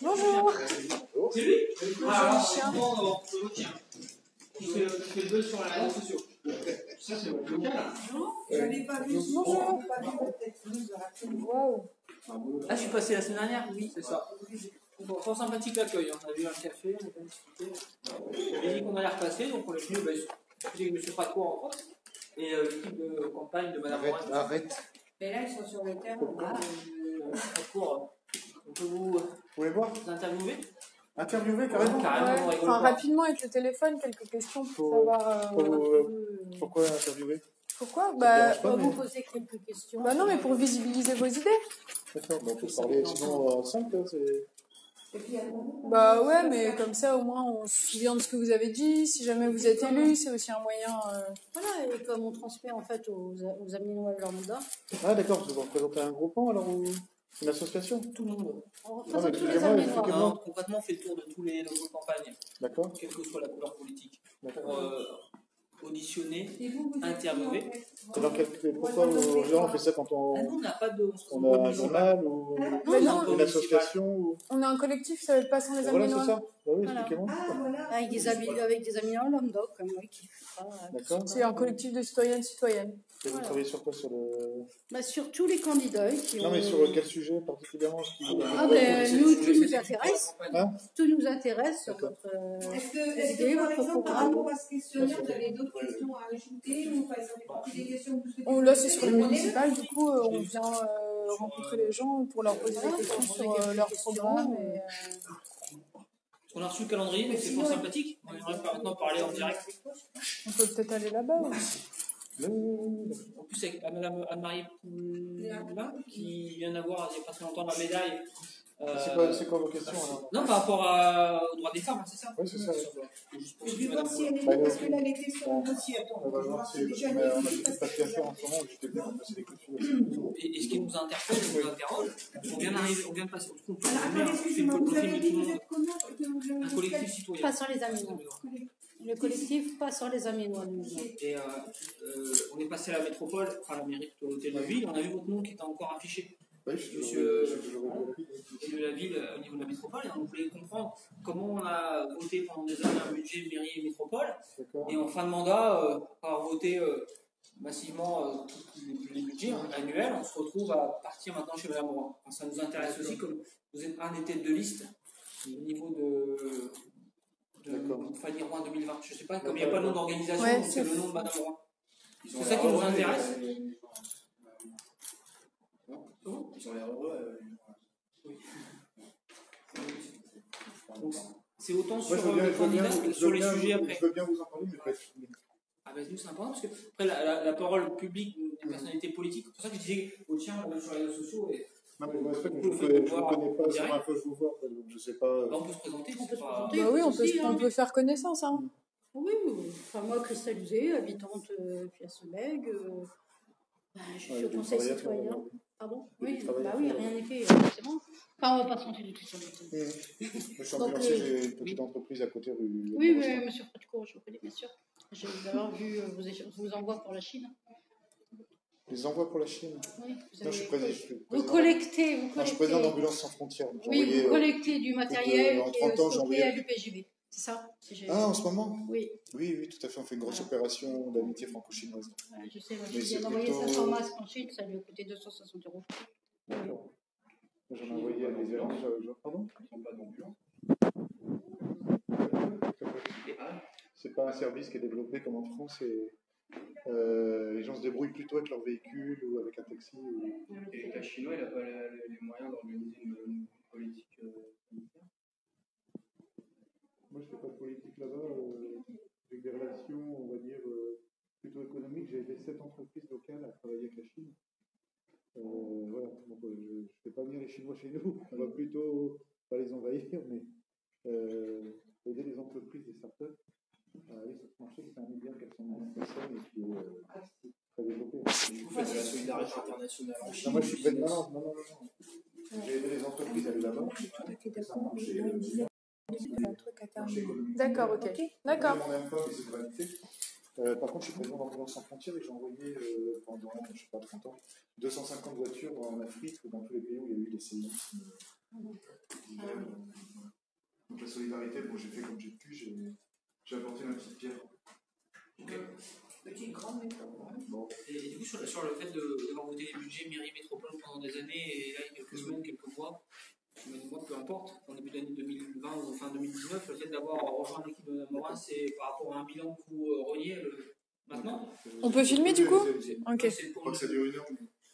Bonjour. C'est lui? Ah, le chien. Il fait le buzz sur la réseaux sociaux. Ça, c'est votre local. J'avais pas vu. Bonjour. Waouh. Ah, je suis passé la semaine dernière? Oui, c'est ça. Fort sympathique l'accueil. On a vu un café, on a discuté. On a dit qu'on allait repasser, donc on est venu. J'ai M. Fracourt en France et l'équipe de campagne de Mme Morin. Arrête. Mais là, ils sont sur le terrain. Fracourt, on peut vous interviewer? Interviewer carrément. Carrément, Ouais. Enfin, rapidement avec le téléphone, quelques questions pour savoir. Pourquoi interviewer? Pourquoi vous poser quelques questions. Non, mais pour visibiliser vos idées. D'accord, on peut parler sinon ensemble, là, c'est. Ouais, mais comme ça, au moins, on se souvient de ce que vous avez dit. Si jamais vous êtes élu, c'est aussi un moyen. Voilà, et comme on transmet en fait aux Aminois leur mandat. Ah, d'accord, vous représentez un groupement alors ou une association? Tout le monde. On représente tous les Aminois. Concrètement, on fait le tour de tous les locaux de campagne. D'accord. Quelle que soit la couleur politique. Pour auditionner, interviewer. Pourquoi on fait ça quand on. Nous, on n'a pas de. On a un journal ou une association ou... On a un collectif, ça va être pas sans les Voilà, Aminois. c'est ça. Bah oui, expliquez-moi. Avec des Aminois lambda, comme moi qui fera. D'accord. C'est un collectif de citoyennes. Et vous travaillez sur quoi? Sur le... sur tous les candidats qui ont... Non, mais sur quel sujet particulièrement? Nous, tout nous intéresse. Tout nous intéresse sur votre Est-ce que par exemple, par rapport à ce questionnaire, vous avez d'autres questions à ajouter ou par exemple des questions que vous souhaitez... Là, c'est sur les municipales, du coup, on vient rencontrer les gens pour leur poser des questions sur leur programme. On a reçu le calendrier, donc c'est fort sympathique. On aimerait maintenant parler en direct. On peut peut-être aller là-bas. En plus, avec Mme Anne-Marie Poulain, qui vient d'avoir il n'y a pas très longtemps la médaille. C'est quoi vos questions alors? Non, par rapport aux droits des femmes, hein, c'est ça? Oui, c'est ça. Je vais voir si elle est parce que là, les questions aussi, attends. On va voir si on a des papiers à faire en ce moment, j'étais bien de passer des coups de fil. Et ce qui nous interpelle, nous interroge, on vient de passer au compte. Excusez-moi, vous avez dit vous êtes combien? Un collectif citoyen. Pas sur les Aminois. Le collectif, pas sur les Aminois. Et on est passé à la métropole, enfin à la mairie de l'hôtel de ville, on a vu votre nom qui était encore affiché. Oui, Monsieur de la ville au niveau de la métropole, et on voulait comprendre comment on a voté pendant des années un budget mairie et métropole, et en fin de mandat, par voter massivement les budgets annuels, on se retrouve à partir maintenant chez Mme Morin. Enfin, ça nous intéresse aussi, comme vous êtes un des têtes de liste au niveau de Fanny Roy 2020. Je ne sais pas, comme il n'y a pas de nom d'organisation, c'est le nom de Mme Morin. C'est ça qui nous intéresse. Ils ont l'air heureux. Oui. C'est autant sur le candidat que sur les sujets après. Je veux bien vous en parler, mais pas être filmé. Ah ben nous c'est important parce que après la parole publique des personnalités politiques, c'est pour ça que je disais au tien sur les réseaux sociaux. Non mais moi, je ne vous connais pas, c'est la première fois que je vous vois, donc je ne sais pas. On peut se présenter, Oui, on peut faire connaissance. Hein. Oui, enfin moi cristallisée, habitante Piassebeg, je suis au conseil citoyen. Pardon? Oui, rien n'est fait, c'est bon. Enfin, on va pas se sentir du tout sur le thème. Je suis ambulancier, j'ai une petite entreprise à côté rue. Oui, mais monsieur Fratcourt, je vous connais bien sûr. J'ai d'abord vu vos envois pour la Chine. Les envois pour la Chine? Oui. Non, je suis président. Vous collectez. Non, je suis président d'Ambulance sans frontières. Oui, vous collectez du matériel en qui est 30 ans, stocké à l'UPJB. C'est ça? En ce moment? Oui. Oui, tout à fait. On fait une grosse opération d'amitié franco-chinoise. Je sais, je viens d'envoyer 500 masques en Chine, ça lui a coûté 260 €. D'accord. J'en ai envoyé à des erreurs. Pardon? C'est pas un service qui est développé comme en France et les gens se débrouillent plutôt avec leur véhicule ou avec un taxi. Et l'État chinois, il n'a pas les moyens d'organiser une politique militaire? Moi, je fais pas de politique là-bas. J'ai des relations, on va dire, plutôt économiques. J'ai aidé 7 entreprises locales à travailler avec la Chine. Voilà, donc je ne fais pas venir les Chinois chez nous. On va plutôt pas les envahir, mais aider les entreprises, les startups à aller sur ce marché qui fait 1,4 milliard de personnes et qui est très développé. Vous faites de la solidarité internationale en Chine? Non, moi je suis président. Non. J'ai aidé les entreprises à aller là-bas. D'accord, ok. D'accord. Par contre, je suis président d'Ambulance sans frontières et j'ai envoyé pendant, je sais pas, 30 ans, 250 voitures en Afrique, dans tous les pays où il y a eu des séismes. Donc la solidarité, bon, j'ai fait comme j'ai pu, j'ai apporté ma petite pierre. Petite grande métropole. Bon. Et du coup, sur le fait d'avoir voté les budgets mairie métropole pendant des années, et là, il y a quelques semaines, quelques mois, peu importe, en début d'année 2020 ou fin 2019, le fait d'avoir rejoint l'équipe de Morin, c'est par rapport à un bilan que vous reliez maintenant. On peut filmer du coup? Ok. Je crois que ça dure 1 heure.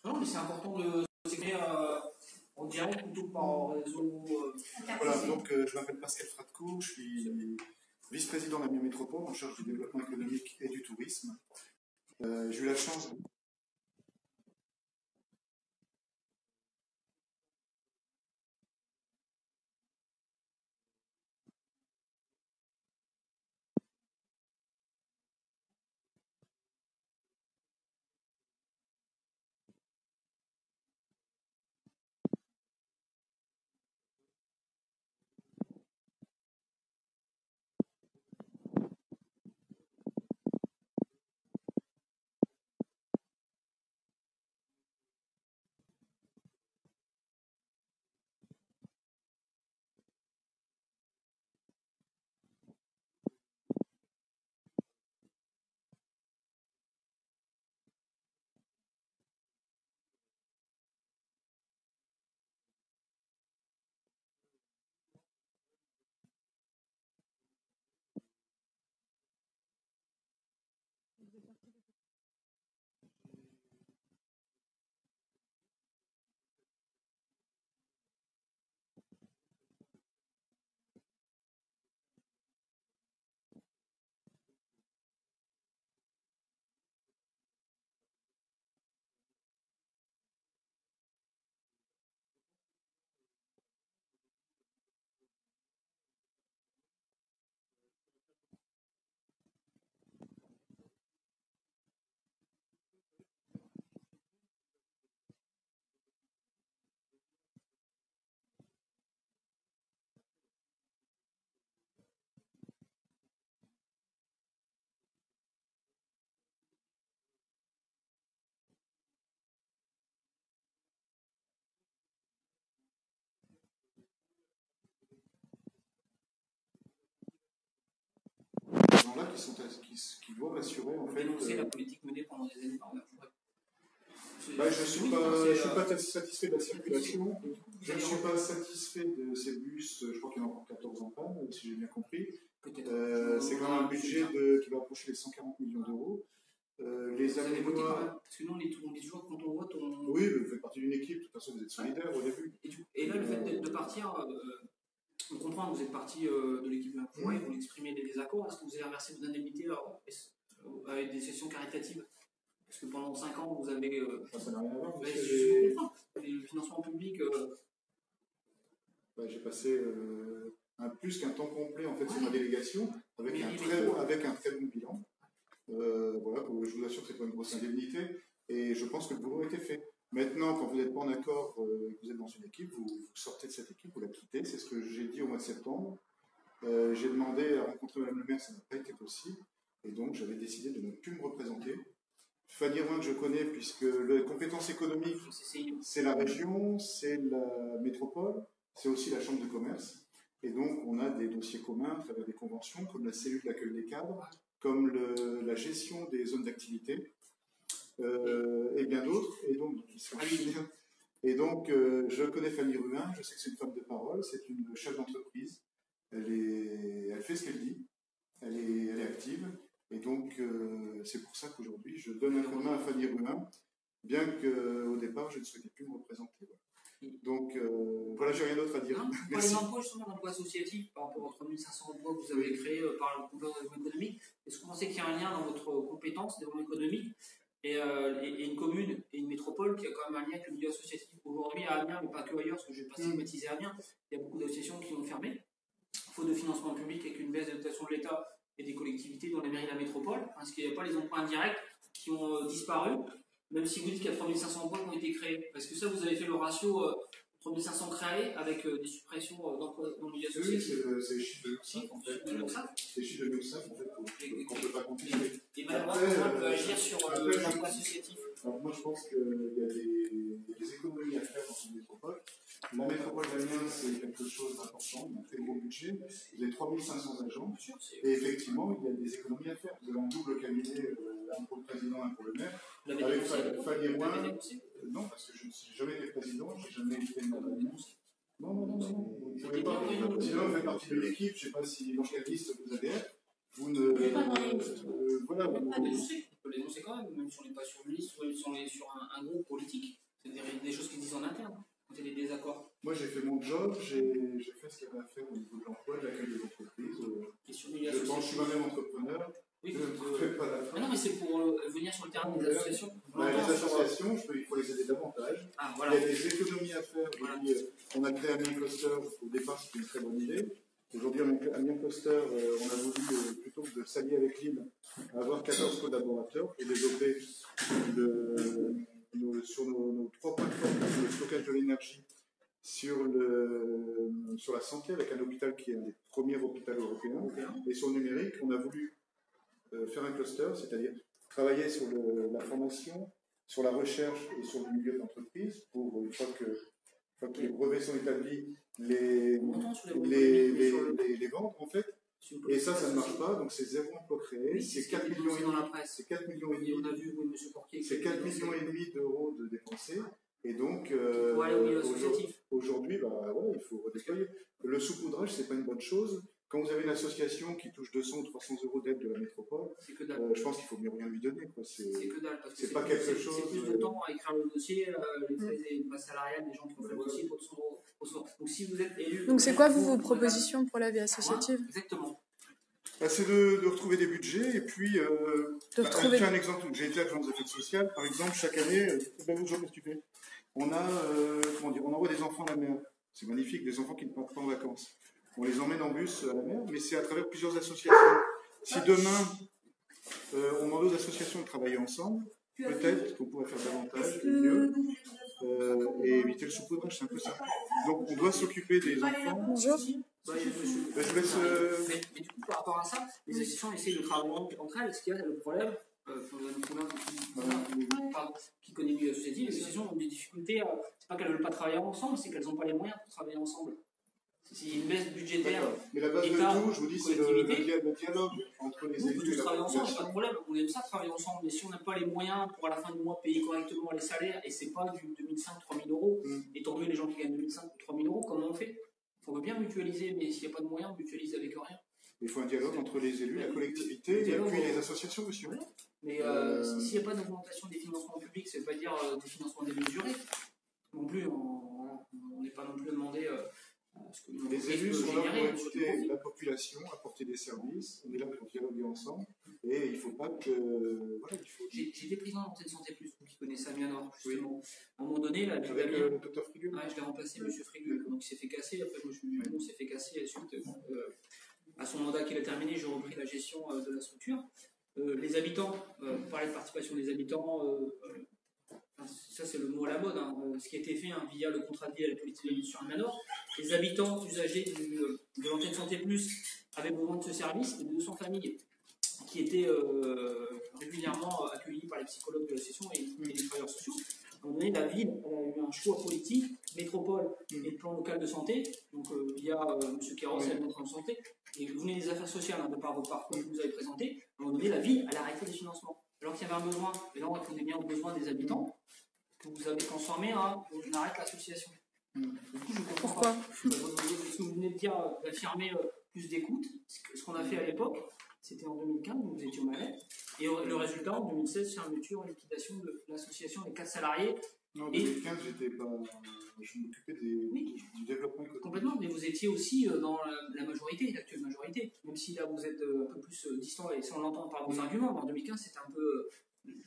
Non, mais c'est important de s'écrire en direct plutôt que par réseau. Voilà, donc je m'appelle Pascal Fratco, je suis vice-président de la Métropole en charge du développement économique et du tourisme. J'ai eu la chance. Là qui doivent assurer en fait. Dénoncer la politique menée pendant des années par la forêt. Je ne suis pas satisfait de la circulation, je ne suis pas satisfait de ces bus, je crois qu'il y en a encore 14 en panne, si j'ai bien compris. C'est quand même un budget qui va approcher les 140 millions d'euros. Les Aménois. Parce que nous, on est toujours, quand on vote, Oui, vous faites partie d'une équipe, de toute façon, vous êtes solidaires au début. Et là, le fait de partir, on comprend que vous êtes parti de l'équipe de la forêt, vous exprimez des désaccords. Est-ce que vous allez reverser vos indemnités avec des sessions caritatives? Parce que pendant 5 ans, vous avez. Ça n'a rien à voir. Je comprends. Le financement public. J'ai passé plus qu'un temps complet en fait sur ma délégation, avec un très bon bilan. Voilà, je vous assure que ce n'est pas une grosse indemnité, et je pense que le boulot a été fait. Maintenant, quand vous n'êtes pas en accord et que vous êtes dans une équipe, vous sortez de cette équipe, vous la quittez. C'est ce que j'ai dit au mois de septembre. J'ai demandé à rencontrer Mme le maire, ça n'a pas été possible, et donc j'avais décidé de ne plus me représenter. Fanny Rouen que je connais, puisque les compétences économiques, c'est la région, c'est la métropole, c'est aussi la chambre de commerce, et donc on a des dossiers communs à travers des conventions, comme la cellule d'accueil des cadres, comme la gestion des zones d'activité, et bien d'autres, et donc je connais Fanny Ruin, je sais que c'est une femme de parole, c'est une chef d'entreprise, elle fait ce qu'elle dit, elle est active, et donc c'est pour ça qu'aujourd'hui je donne un coup de main à Fanny Ruin, bien qu'au départ je ne souhaitais plus me représenter. Voilà. Donc voilà, j'ai rien d'autre à dire. Pour les emplois, justement, l'emploi associatif, par rapport aux 3500 emplois que vous avez créés par le complément économique, est-ce que vous pensez qu'il y a un lien dans votre compétence développement économique et une commune et une métropole qui a quand même un lien avec le milieu associatif? Aujourd'hui à Amiens, mais pas que ailleurs, parce que je ne vais pas stigmatiser Amiens, il y a beaucoup d'associations qui ont fermé, faute de financement public, avec une baisse de dotation de l'État et des collectivités, dont les mairies de la métropole, parce qu'il n'y a pas les emplois indirects qui ont disparu, même si vous dites qu'il y a 3500 emplois qui ont été créés. Parce que ça, vous avez fait le ratio entre 3500 créés avec des suppressions d'emplois dans le milieu Oui, associatif. c'est les chiffres de l'URSSAF, en fait. C'est les chiffres de l'URSSAF, en fait, qu'on ne peut pas quantifier. Et malheureusement, on peut agir sur l'emploi associatif. Alors moi, je pense qu'il y a des économies à faire dans une métropole. La métropole d'Amiens, c'est quelque chose d'important, un très gros budget. Vous avez 3500 agents, et effectivement, il y a des économies à faire. Vous avez un double cabinet, un pour le président, un pour le maire. Avec Fadi et moi, non, parce que je ne suis jamais été président, je n'ai jamais été maire d'Amiens. Non, vous ne pouvez pas. Sinon, vous faites partie de l'équipe, je ne sais pas si dans quelle liste vous allez être. Vous ne. Voilà. On peut les dénoncer quand même, même si on n'est pas sur une liste ou même si on est sur un groupe politique. C'est des choses qui se disent en interne, quand il y a des désaccords. Moi, j'ai fait mon job, j'ai fait ce qu'il y avait à faire au niveau de l'emploi, de l'accueil des entreprises. Je pense que je suis moi-même entrepreneur. Oui, je ne fais pas la fin. non, mais c'est pour venir sur le terrain des associations. Les associations, il faut les aider davantage. Ah, voilà. Il y a des économies à faire. Voilà. On a créé Amiens Cluster, au départ, c'était une très bonne idée. Aujourd'hui, Amiens Cluster, on a voulu, plutôt que de s'allier avec Lille, avoir 14 collaborateurs et développer sur nos 3 plateformes, le stockage de l'énergie, sur la santé, avec un hôpital qui est un des premiers hôpitaux européens, et sur le numérique, on a voulu faire un cluster, c'est-à-dire travailler sur la formation, sur la recherche et sur le milieu de l'entreprise, pour une fois que les brevets sont établis, les vendre en fait. Et ça ne marche pas, donc c'est 0 emploi créé, c'est 4 millions et demi. C'est 4 millions et demi. On a vu, oui, M. Porquier. C'est 4 millions et demi d'euros de dépensés. Et donc, aujourd'hui, il faut redéployer. Le saupoudrage, c'est pas une bonne chose. Quand vous avez une association qui touche 200 ou 300 euros d'aide de la métropole, je pense qu'il faut mieux rien lui donner. C'est que dalle. C'est pas quelque chose. C'est plus de temps à écrire le dossier, les frais et base salariale des gens qui ont fait le dossier pour 200 euros. Donc, si vous êtes élu. Donc, c'est quoi, vos propositions pour la vie associative? Exactement. C'est de retrouver des budgets et puis. Un exemple, j'ai été agent des affaires sociales, par exemple, chaque année. Bonjour, qu'est-ce que tu fais? On envoie des enfants à la mer. C'est magnifique, des enfants qui ne partent pas en vacances. On les emmène en bus à la mer, mais c'est à travers plusieurs associations. Si demain, on demande aux associations de travailler ensemble, peut-être qu'on pourrait faire davantage, mieux, et éviter le saupoudrage, c'est un peu ça. Donc on doit s'occuper des enfants. Bonjour. Je vous laisse... Mais du coup, par rapport à ça, les associations essayent de travailler entre elles. Est-ce qu'il y a le problème qui connaît mieux l'associative, les associations ont des difficultés, c'est pas qu'elles ne veulent pas travailler ensemble, c'est qu'elles n'ont pas les moyens pour travailler ensemble. S'il y a une baisse budgétaire, mais la base de tout, je vous dis, c'est le dialogue entre les élus et la travailler ensemble, pas de problème, on aime ça travailler ensemble, mais si on n'a pas les moyens pour à la fin du mois payer correctement les salaires, et c'est pas du 2005-3000 euros, et tant mieux les gens qui gagnent 2005 ou 3000 euros, comment on fait? Il faut bien mutualiser, mais s'il n'y a pas de moyens, on mutualise avec rien. Il faut un dialogue entre les élus, la collectivité, et puis les associations, monsieur. Mais s'il n'y a pas d'augmentation des financements publics, ça ne veut pas dire des financements démesurés. Non plus, on n'est pas non plus demandé à ce que les élus sont là pour écouter la population, apporter des services, on est là pour dialoguer ensemble, et il ne faut pas que... Voilà, J'ai été président de l'antenne Santé Plus, qui connaissait Amiens Nord, justement. À un moment donné, avec le docteur Frigul. Je l'ai remplacé, M. Frigul, donc il s'est fait casser, après moi, s'est fait casser, et suite à son mandat qu'il a terminé, j'ai repris la gestion de la structure. Les habitants, on parlait de participation des habitants, ça c'est le mot à la mode, ce qui a été fait via le contrat de vie à la politique de la sur Amiens Nord. Les habitants usagers de l'antenne Santé Plus avaient besoin de ce service, et de 200 familles qui étaient régulièrement accueillies par les psychologues de la session et les travailleurs sociaux. À un moment donné, la ville a eu un choix politique, métropole et le plan local de santé, donc via M. Kéros et le plan de santé, et vous venez des affaires sociales, de par votre parcours que vous avez présenté, à un moment donné, la ville a arrêté les financements. Alors qu'il y avait un besoin, et là on répondait bien aux besoins des habitants, que vous avez transformé on arrête l'association. Du coup, je comprends pourquoi pas. Ce que vous venez de dire, d'affirmer plus d'écoute, ce qu'on a fait à l'époque, c'était en 2015, vous étiez aux manettes, et le résultat, en 2016, fermeture et liquidation de l'association des 4 salariés. Non, en 2015, je m'occupais du développement économique. Complètement, mais vous étiez aussi dans la majorité, l'actuelle majorité, même si là vous êtes un peu plus distant, et ça on l'entend par vos arguments, mais en 2015 c'était un peu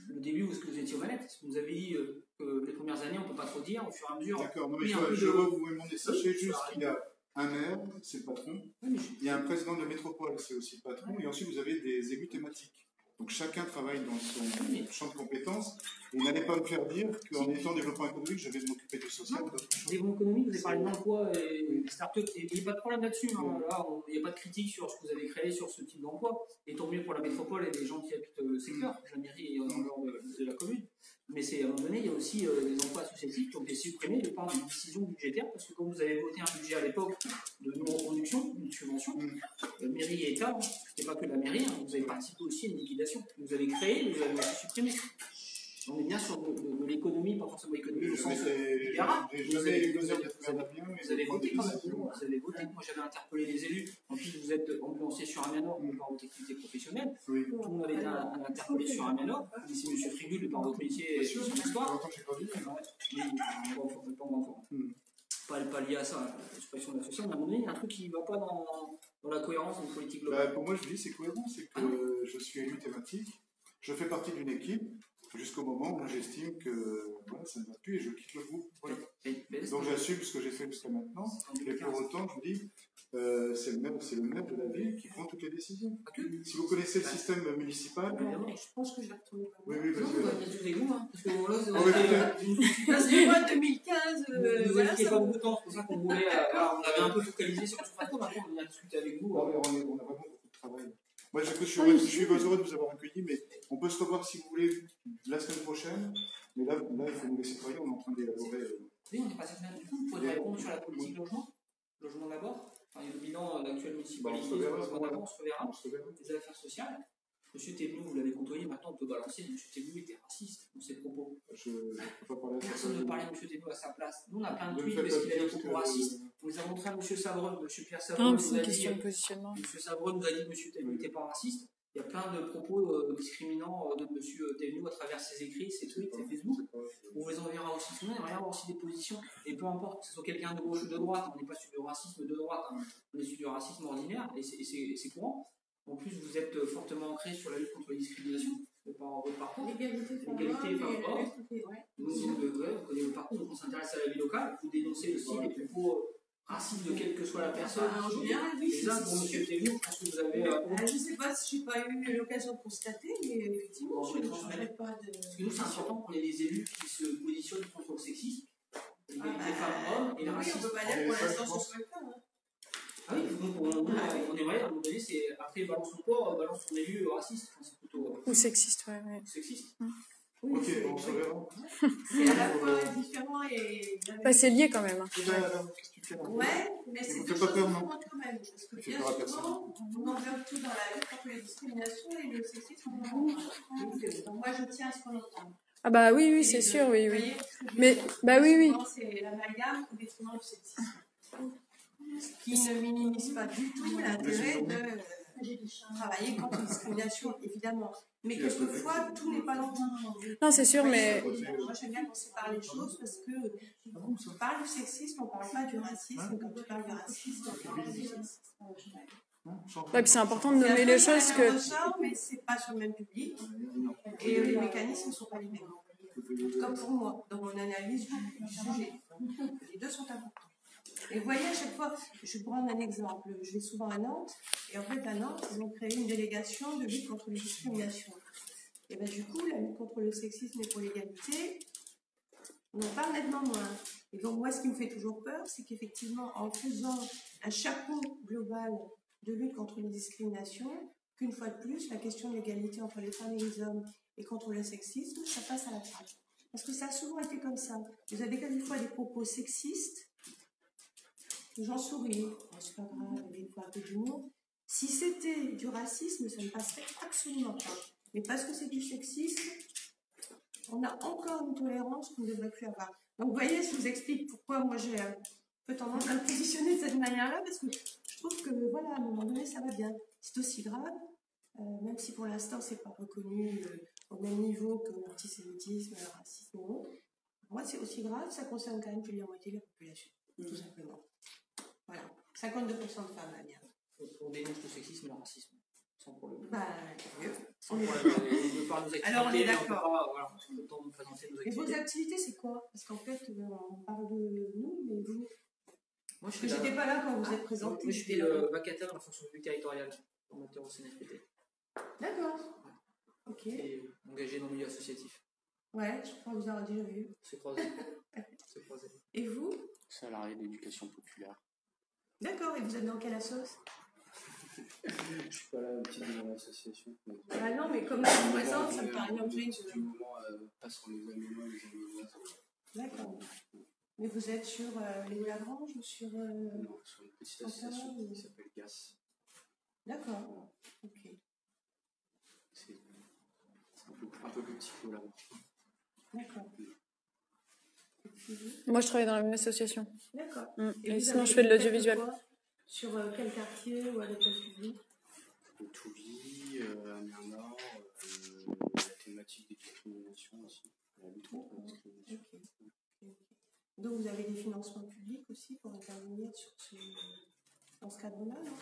le début où vous étiez aux manettes, parce que vous avez dit que les premières années on ne peut pas trop dire, au fur et à mesure. D'accord, non mais je veux vous demander, sachez juste qu'il y a un maire, c'est le patron, il y a un président de métropole, c'est aussi le patron, et ensuite vous avez des élus thématiques. Donc chacun travaille dans son champ de compétences. Et n'allez pas me faire dire qu'en étant développement économique, je vais m'occuper du social. Développement économique, vous avez parlé d'emploi et des startups, il n'y a pas de problème là-dessus. Hein. Là, il n'y a pas de critique sur ce que vous avez créé sur ce type d'emploi. Et tant mieux pour la métropole et les gens qui habitent le secteur, la mairie et en dehors de la commune. Mais à un moment donné, il y a aussi des emplois associatifs qui ont été supprimés de par des décisions budgétaires, parce que quand vous avez voté un budget à l'époque de non-reconduction, une subvention, mairie et État, c'était pas que la mairie, hein, vous avez participé aussi à une liquidation. Vous avez créé, vous avez aussi supprimé. On est bien sur de l'économie, pas forcément économique au sens libéral. Vous avez voté quand même. Vous avez voté. Moi, j'avais interpellé les élus. En plus, vous êtes ambulancier sur Amiens-Nord, mais par votre activité professionnelle. Tout le monde avait été interpellé sur Amiens-Nord. Ici, M. Frigul, par votre métier et son histoire. Pas lié à ça, l'expression de l'association. Mais à un moment donné, il y a un truc qui ne va pas dans la cohérence d'une politique globale. Pour moi, je dis c'est cohérent. C'est que je suis élu thématique. Je fais partie d'une équipe. Jusqu'au moment où j'estime que voilà, ça ne va plus et je quitte le groupe. Voilà. Donc j'assume ce que j'ai fait jusqu'à maintenant. Et pour autant, je vous dis, c'est le maire de la ville qui prend toutes les décisions. Si vous connaissez le système municipal. Je pense que je l'ai retrouvé. Oui, parce que. Parce que là, c'est le mois 2015. Vous n'étiez pas beaucoup de temps, c'est pour ça qu'on voulait. On avait un peu focalisé sur ce facteur. Maintenant, on a discuté avec vous. On a vraiment beaucoup de travail. Moi, je suis heureux de vous avoir accueilli, mais on peut se revoir si vous voulez la semaine prochaine. Mais là il faut nous laisser travailler, on est en train d'élaborer. Oui, on n'est pas cette semaine du tout. Vous pouvez répondre sur la politique logement d'abord. Enfin, il y a le bilan d'actuelle municipalité, on se reverra. Les affaires sociales. Monsieur Thévenoud, vous l'avez côtoyé, maintenant on peut balancer. Monsieur Thévenoud était raciste dans ses propos. Je ne peux pas parler à ça. Personne ne parlait de Monsieur Thévenoud à sa place. Nous, on a plein de tweets parce qu'il a des propos racistes. On les a montrés à Monsieur Savreux, Monsieur Pierre Savreux. C'est une question de positionnement. Monsieur Savreux nous a dit que Monsieur Thévenoud n'était pas raciste. Il y a plein de propos discriminants de Monsieur Thévenoud à travers ses écrits, ses tweets, ses Facebook. On vous les enverra aussi. Sinon, il va y avoir aussi des positions. Et peu importe que ce soit quelqu'un de gauche ou de droite, on n'est pas sur du racisme de droite, hein. On est sur du racisme ordinaire et c'est courant. En plus, vous êtes fortement ancré sur la lutte contre les discriminations, par votre parcours. L'égalité femmes-hommes. Vous connaissez le parcours, donc on s'intéresse à la vie locale. Vous dénoncez aussi les propos racistes de quelle que soit la personne. En général, oui. C'est ça, pour M. Thévenoud, je pense que vous avez. Je ne sais pas si je n'ai pas eu l'occasion de constater, mais effectivement, je ne changerai pas de. Parce que nous, c'est important qu'on ait des élus qui se positionnent contre le sexisme, l'égalité femmes-hommes et le racisme. On ne peut pas dire que pour l'instant, ce soit le cas. Ah oui, donc on aimerait, à un moment donné, c'est après balance son corps, balance son élu raciste. Enfin, c'est plutôt. Ou sexiste, ouais. Sexiste. Oui, ok, on se verra. C'est à la fois différent et. C'est lié quand même. Ouais, mais c'est quelque chose différent quand même. Parce que bien souvent, on englobe tout dans la lutte contre les discriminations et le sexisme. Donc moi, je tiens à ce qu'on entende. Ah bah oui, c'est sûr, oui. Mais, bah oui. C'est l'amalgame au détriment du sexisme. Qui ne minimise pas du tout l'intérêt de travailler contre la discrimination, évidemment. Mais quelquefois, tout n'est pas dans le. Non, c'est sûr, mais. Moi, j'aime bien qu'on sépare les choses parce que on parle du sexisme, on ne parle pas du racisme. Quand on parle du racisme, on parle du sexisme. Ouais, puis c'est important de nommer les choses que. Mais ce n'est pas sur le même public et les mécanismes ne sont pas les mêmes. Comme pour moi, dans mon analyse du sujet. Les deux sont importants. Et vous voyez, à chaque fois, je vais prendre un exemple. Je vais souvent à Nantes, et en fait, à Nantes, ils ont créé une délégation de lutte contre les discriminations. Et bien, du coup, la lutte contre le sexisme et pour l'égalité, on en parle nettement moins. Et donc, moi, ce qui me fait toujours peur, c'est qu'effectivement, en faisant un chapeau global de lutte contre les discriminations, qu'une fois de plus, la question de l'égalité entre les femmes et les hommes et contre le sexisme, ça passe à la trappe. Parce que ça a souvent été comme ça. Vous avez quelquefois des propos sexistes. J'en souris, c'est pas grave, il faut un peu d'humour. Si c'était du racisme, ça ne passerait absolument pas. Mais parce que c'est du sexisme, on a encore une tolérance qu'on ne devrait plus avoir. Donc vous voyez, je vous explique pourquoi moi j'ai un peu tendance à me positionner de cette manière-là, parce que je trouve que voilà, à un moment donné, ça va bien. C'est aussi grave, même si pour l'instant c'est pas reconnu au même niveau que l'antisémitisme, le racisme ou autre. Pour moi, c'est aussi grave, ça concerne quand même plus de la moitié de la population, tout simplement. Voilà, 52% de femmes, là, bien. On dénonce le sexisme et le racisme, sans problème. Bah, mieux. Sans problème. Alors, on est d'accord. Voilà, on a le temps de présenter nos activités. Et vos activités, c'est quoi? Parce qu'en fait, on parle de nous, mais vous. Moi, je n'étais pas là quand vous êtes présenté. Moi, j'étais vacataire de la fonction publique territoriale, formateur au CNFPT. D'accord. Ok. Et engagé dans le milieu associatif. Ouais, je crois que vous avez déjà vu. C'est croisé. C'est croisé. Et vous? Salarié d'éducation populaire. D'accord, et vous êtes dans quelle assoce? Je suis pas là au titre de mon association. Ah non, mais comme je vous présente, ça me paraît l'objet Du moment, pas sur les aménois, les aménoises. D'accord. Mais vous êtes sur les Lagrange ou sur... Non, sur une petite association qui s'appelle GAS. D'accord. Ok. C'est un peu plus petit que là. D'accord. Moi, je travaille dans la même association. D'accord. Et sinon, je fais de l'audiovisuel. Sur quel quartier ou avec quel public? Au Touvi, à Miramar, la thématique des discriminations aussi. La lutte contre la discrimination. Okay. Donc vous avez des financements publics aussi pour intervenir dans ce cadre-là, non?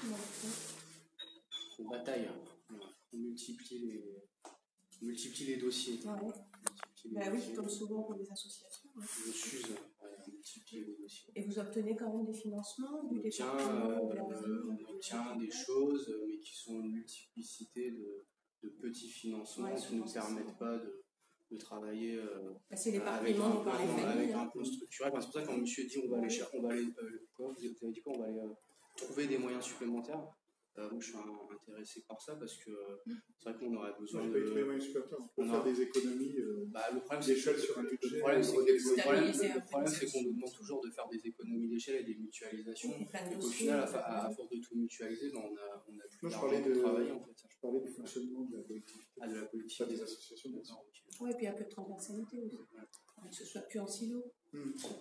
On bataille, on multiplie les dossiers. Ouais. Oui, comme souvent pour les associations. Ouais. On s'use à multiplier les dossiers. Et vous obtenez quand même des financements du département de la ville? On obtient des choses, mais qui sont une multiplicité de petits financements qui ne nous permettent pas de travailler avec un plan structurel. C'est pour ça que quand monsieur dit on va aller vous avez dit quoi, on va aller trouver des moyens supplémentaires. Moi, je suis intéressé par ça parce que c'est vrai qu'on aurait besoin de. Trouver des moyens supplémentaires pour faire des économies. Le problème, d'échelle sur un budget. Le problème, c'est qu'on nous demande toujours de faire des économies d'échelle et des mutualisations. Et au final, à force de tout mutualiser, on a plus d'argent pour travailler en fait. Je parlais du fonctionnement de la collectivité. De la collectivité. Pas des associations, bien sûr. Oui, et puis un peu de transversalité aussi. Que ce soit plus en silo.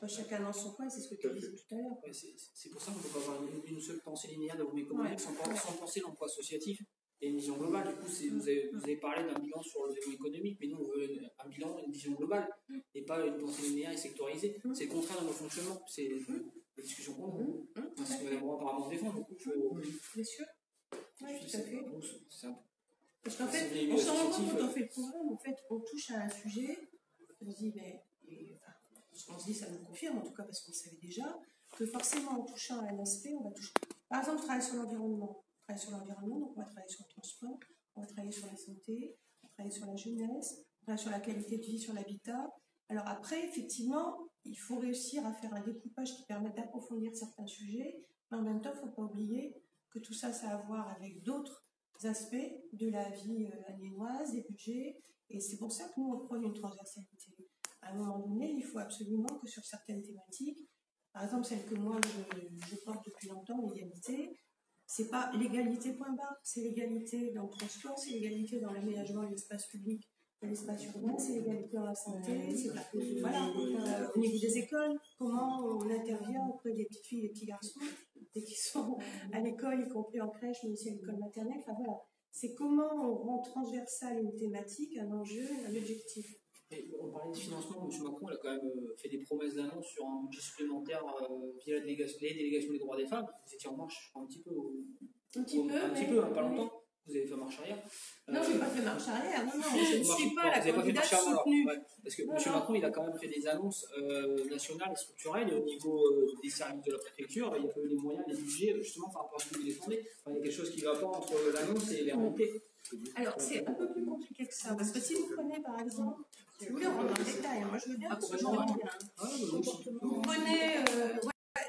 Pas chacun dans son coin, c'est ce que tu disais tout à l'heure. Ouais, c'est pour ça qu'on ne peut pas avoir une seule pensée linéaire de l'économie économique sans penser l'emploi associatif et une vision globale. Du coup, vous avez parlé d'un bilan sur le développement économique, mais nous, on veut un bilan, une vision globale et pas une pensée linéaire et sectorisée. C'est le contraire de nos fonctionnements. C'est la discussion qu'on a. C'est ce que Mme Roy apparemment défend. Du coup, il faut. Bien sûr. Oui, tout à fait. Parce qu'en fait, on s'en rend compte quand on fait le programme, en fait, on touche à un sujet, on se dit, on se dit, ça nous confirme, en tout cas parce qu'on le savait déjà, que forcément en touchant à un aspect, on va toucher. Par exemple, travailler sur l'environnement. Donc on va travailler sur le transport, on va travailler sur la santé, on va travailler sur la jeunesse, on va travailler sur la qualité de vie, sur l'habitat. Alors après, effectivement, il faut réussir à faire un découpage qui permette d'approfondir certains sujets, mais en même temps, il ne faut pas oublier que tout ça, ça a à voir avec d'autres aspects de la vie anénoise, des budgets, et c'est pour ça que nous, on prône une transversalité. À un moment donné, il faut absolument que sur certaines thématiques, par exemple celle que moi je porte depuis longtemps, l'égalité, c'est pas l'égalité point barre, c'est l'égalité dans le transport, c'est l'égalité dans l'aménagement de l'espace public, de l'espace urbain, c'est l'égalité dans la santé, c'est au niveau des écoles, comment on intervient auprès des petites filles et des petits garçons, et qui sont à l'école, y compris en crèche, mais aussi à l'école maternelle, c'est comment on rend transversale une thématique, un enjeu, un objectif. Et on parlait de financement, M. Macron il a quand même fait des promesses d'annonce sur un budget supplémentaire via les délégations des droits des femmes. Vous étiez en marche un petit peu, pas longtemps. Vous avez fait marche arrière. Non, je n'ai pas fait marche arrière. Non, je ne suis pas la candidate soutenue. Parce que M. Macron, il a quand même fait des annonces nationales et structurelles, et au niveau des services de la préfecture, il y a pas eu les moyens, les budgets, justement, par rapport à ce que vous défendez. Il y a quelque chose qui ne va pas entre l'annonce et les réalités. Alors, c'est un peu plus compliqué que ça, parce que si vous prenez, par exemple, si vous voulez, on rentre dans le détail, moi je veux bien, parce que j'en ai bien. Vous prenez,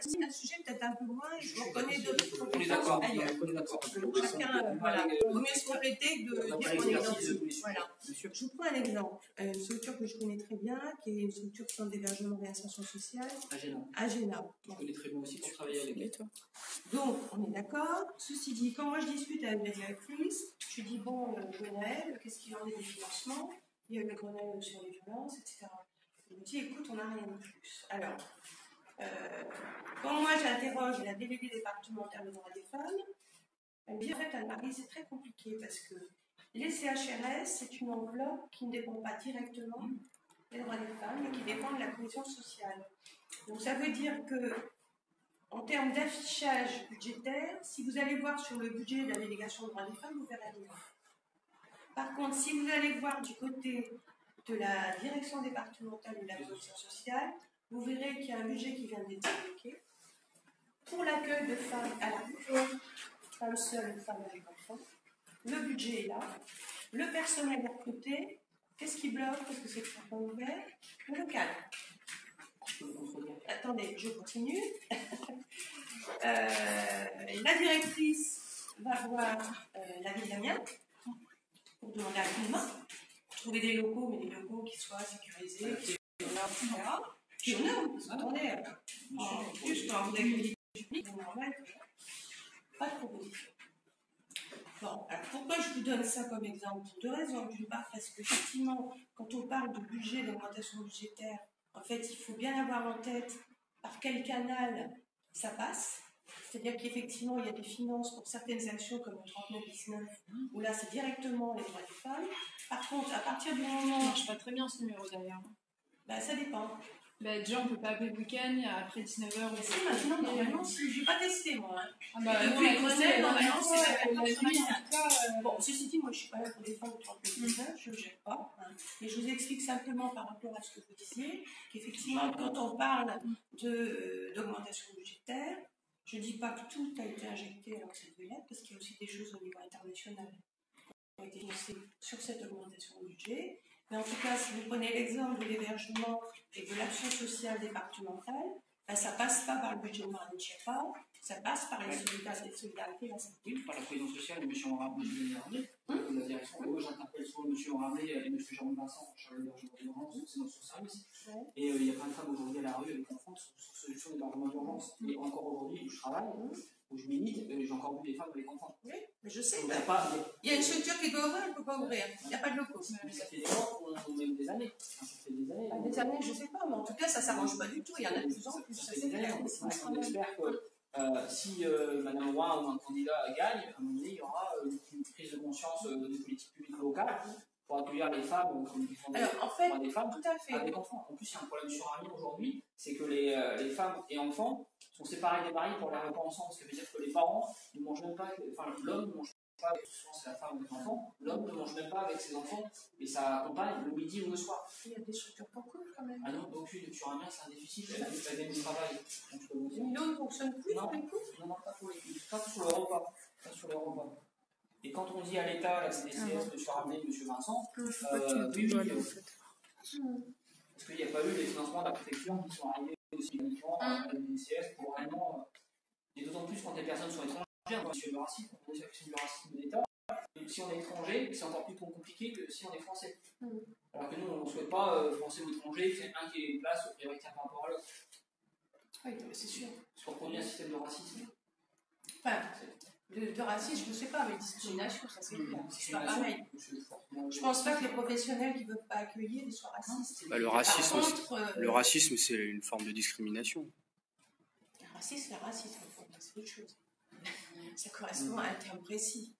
c'est un sujet peut-être un peu moins, et je reconnais d'autres compétences ailleurs. Chacun, vaut mieux se répéter que de dire qu'on est identique. Voilà. Je vous prends un exemple, une structure que je connais très bien, qui est une structure de centre d'hébergement et réinsertion sociale, Agena. Je connais très bien aussi pour travailler avec toi. Donc, on est d'accord. Ceci dit, quand moi je discute avec la directrice, je dis bon, Gwenaëlle, qu'est-ce qu'il en est des financements? Il y a eu le Grenelle sur les violences, etc. Elle me dit, écoute, on n'a rien de plus. Alors, quand moi j'interroge la déléguée départementale des droits des femmes, elle me dit, en fait, Anne-Marie, c'est très compliqué parce que les CHRS, c'est une enveloppe qui ne dépend pas directement des droits des femmes, mais qui dépend de la cohésion sociale. Donc, ça veut dire que en termes d'affichage budgétaire, si vous allez voir sur le budget de la délégation des droits des femmes, vous verrez rien. Par contre, si vous allez voir du côté de la direction départementale de la cohésion sociale, vous verrez qu'il y a un budget qui vient d'être débloqué pour l'accueil de femmes à la rue, femmes seules ou femmes avec enfants, le budget est là, le personnel est recruté. Qu'est-ce qui bloque parce que c'est pas ouvert? Le local. Attendez, je continue. La directrice va voir la ville d'Amiens pour demander un coup de main, trouver des locaux, mais des locaux qui soient sécurisés, qui soient là, etc. Qui sont neutres, parce qu'attendez, juste quand vous accueillez du public, c'est normal, pas de proposition. Bon, alors pourquoi je vous donne ça comme exemple? Pour deux raisons. D'une part, parce qu'effectivement, quand on parle de budget, d'augmentation budgétaire, en fait, il faut bien avoir en tête par quel canal ça passe. C'est-à-dire qu'effectivement, il y a des finances pour certaines actions comme le 39-19, où là, c'est directement les droits des femmes. Par contre, à partir du moment... Ça marche pas très bien ce numéro d'ailleurs. Bah, ça dépend. Bah, déjà, on peut pas appeler le week-end après 19h. Mais si, maintenant, normalement, si. J'ai pas testé, moi. Hein. Ah bah, depuis Grenelle, normalement, c'est la Bon, ceci dit, moi, je suis pas là pour défendre le 39-19, je ne gère pas. Hein. Mais je vous explique simplement par rapport à ce que vous disiez, qu'effectivement, quand on parle d'augmentation budgétaire, je ne dis pas que tout a été injecté alors que ça devait l'être, parce qu'il y a aussi des choses au niveau international qui ont été financées sur cette augmentation de budget. Mais en tout cas, si vous prenez l'exemple de l'hébergement et de l'action sociale départementale, ben, ça ne passe pas par le budget de Marine Schiappa, ça passe par les solidarités et la santé. Oui, par la présidence sociale, M. Enramé, la direction. Moi, j'interpelle soit M. Enramé et M. Jérôme Vincent, chargé d'hébergement d'urgence, c'est dans son service. Et il y a plein de femmes aujourd'hui à la rue avec enfants sur solution d'hébergement d'urgence. Et encore aujourd'hui, où je travaille, où je milite, j'ai encore vu des femmes avec enfants. Oui, mais je sais. Il y a une structure qui doit ouvrir, elle ne peut pas ouvrir. Il n'y a pas de locaux. Mais ça fait des mois, on même des années. Ça fait des années. Des années, je ne sais pas, mais en tout cas, ça ne s'arrange pas du tout. Il y en a de plus en plus. Ça fait des années. On espère que si Mme Roy ou un candidat gagne, à un moment donné, il y aura une prise de conscience des politiques publiques locales pour accueillir les femmes comme des femmes tout à fait. Avec enfants. En plus, il y a un problème sur Amiens aujourd'hui, c'est que les femmes et enfants sont séparés des maris pour les repas ensemble, ce qui veut dire que les parents ne mangent même pas, enfin l'homme ne mange pas, souvent c'est la femme ou les enfants, l'homme ne mange même pas avec ses enfants et sa compagne le midi ou le soir. Il y a des structures pour couple quand même. Ah non, aucune, sur Amiens c'est un déficit, elle vient du travail. L'eau ne fonctionne plus pour les couples? Non, pas pour les couples, pas sur le repas. Pas sur les repas. Et quand on dit à l'État, la CDCS, M. Ramené, M. Vincent, oui, parce qu'il n'y a pas eu les financements de la préfecture qui sont arrivés aussi uniquement à la CDCS pour vraiment. Et d'autant plus quand les personnes sont étrangères, on est sur le racisme, on est sur le racisme de l'État. Et si on est étranger, c'est encore plus compliqué que si on est français. Alors que nous, on ne souhaite pas français ou étranger, c'est un qui est une place prioritaire par rapport à l'autre. Oui, c'est sûr. Parce qu'on produit un système de racisme. Enfin, de racisme, je ne sais pas, mais discrimination, ça c'est clair. C'est pas pareil. Je ne pense pas que les professionnels qui ne veulent pas accueillir ils soient racistes. Bah, le racisme, c'est une forme de discrimination. Le racisme, c'est autre chose. Ça correspond à un terme précis.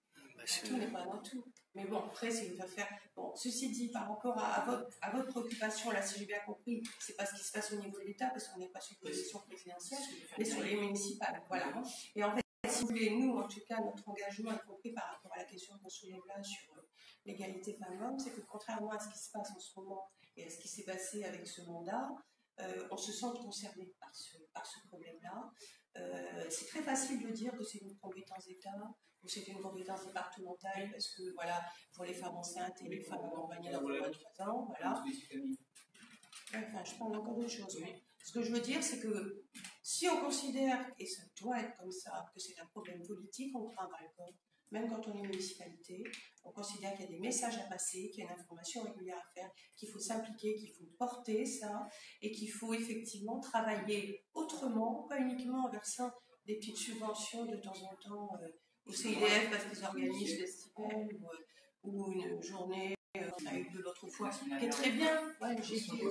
Tout n'est pas dans tout. Mais bon, après, c'est une affaire. Bon, ceci dit, par rapport à votre préoccupation, là, si j'ai bien compris, c'est pas ce qui se passe au niveau de l'État, parce qu'on n'est pas sur une élection présidentielle, mais sur les municipales. Voilà. Et en fait, si vous voulez, nous, en tout cas, notre engagement, y compris par rapport à la question qu'on soulève là sur l'égalité femmes-hommes, c'est que contrairement à ce qui se passe en ce moment et à ce qui s'est passé avec ce mandat, on se sent concerné par ce problème-là. C'est très facile de dire que c'est une compétence d'État ou c'est une compétence départementale parce que, voilà, pour les femmes enceintes et les femmes accompagnées dans moins de 3 ans, voilà. Enfin, je parle encore d'autre chose. Mais ce que je veux dire, c'est que si on considère, et ça doit être comme ça, que c'est un problème politique, on prend un balcon. Même quand on est municipalité, on considère qu'il y a des messages à passer, qu'il y a une information régulière à faire, qu'il faut s'impliquer, qu'il faut porter ça, et qu'il faut effectivement travailler autrement, pas uniquement en versant des petites subventions de temps en temps au CIDF parce qu'ils organisent des stipends ou une journée qu'on a eu de l'autre fois, qui est très bien. Ouais, j'ai dit,